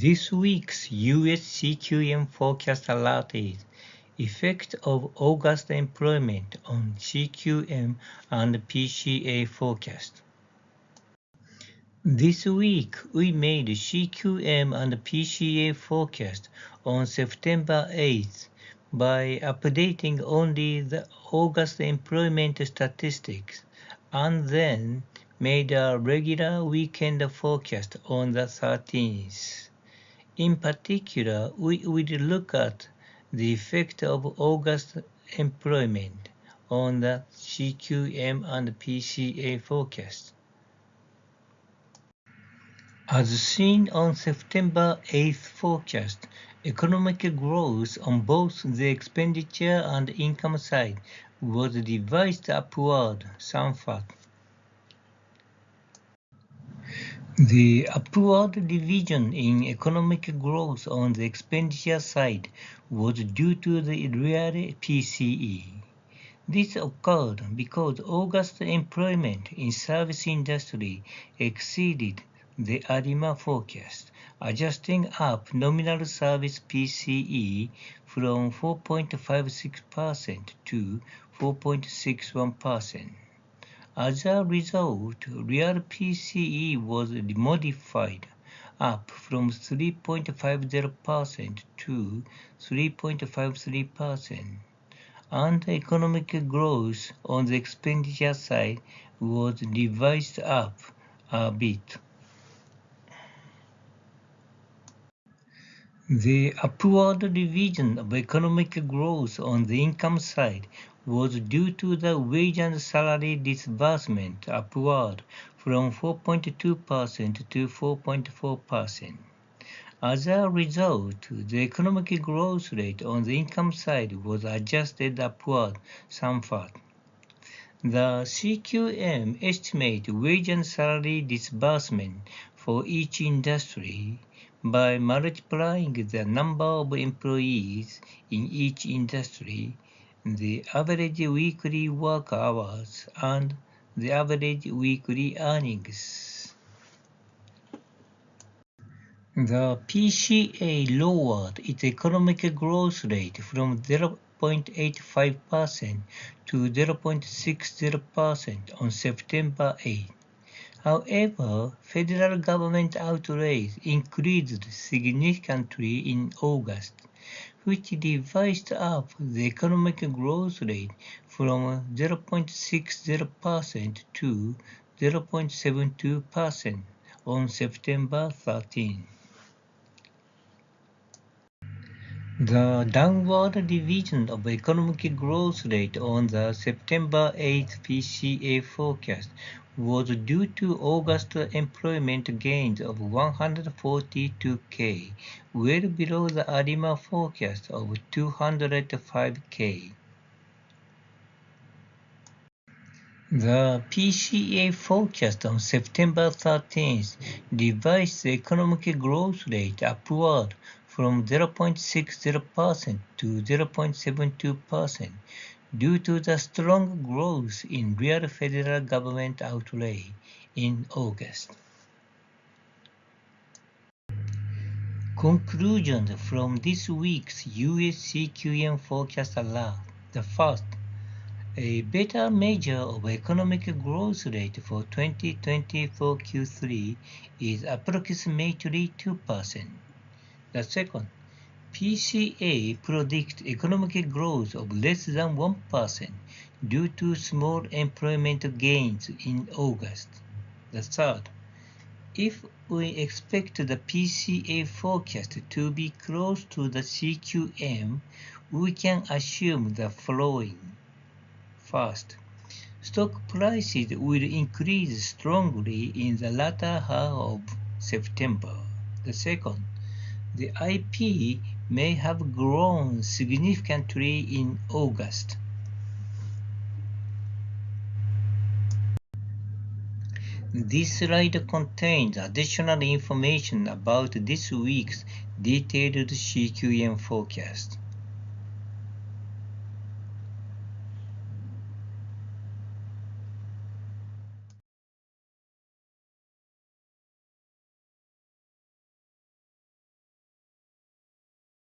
This week's US CQM forecast alert is effect of August employment on CQM and PCA forecast. This week, we made CQM and PCA forecast on September 8th by updating only the August employment statistics and then made a regular weekend forecast on the 13th. In particular, we will look at the effect of August employment on the CQM and PCA forecast. As seen on September 8th forecast, economic growth on both the expenditure and income side was revised upward somewhat. The upward revision in economic growth on the expenditure side was due to the real PCE. This occurred because August employment in service industry exceeded the ARIMA forecast, adjusting up nominal service PCE from 4.56% to 4.61%. As a result, real PCE was modified up from 3.50% to 3.53%, and economic growth on the expenditure side was revised up a bit. The upward revision of economic growth on the income side was due to the wage and salary disbursement upward from 4.2% to 4.4%. As a result, the economic growth rate on the income side was adjusted upward somewhat. The CQM estimates wage and salary disbursement for each industry by multiplying the number of employees in each industry, the average weekly work hours, and the average weekly earnings. The PCA lowered its economic growth rate from 0.85% to 0.60% on September 8. However, federal government outlays increased significantly in August, which revised up the economic growth rate from 0.60% to 0.72% on September 13. The downward revision of economic growth rate on the September 8 PCA forecast was due to August employment gains of 142K, well below the ARIMA forecast of 205K. The PCA forecast on September 13th revised the economic growth rate upward from 0.60% to 0.72% due to the strong growth in real federal government outlay in August. Conclusions from this week's US CQM forecast alert. The first, a better measure of economic growth rate for 2024 Q3 is approximately 2%. The second, PCA predicts economic growth of less than 1% due to small employment gains in August. The third, if we expect the PCA forecast to be close to the CQM, we can assume the following. First, stock prices will increase strongly in the latter half of September. The second, the IP may have grown significantly in August. This slide contains additional information about this week's detailed CQM forecast.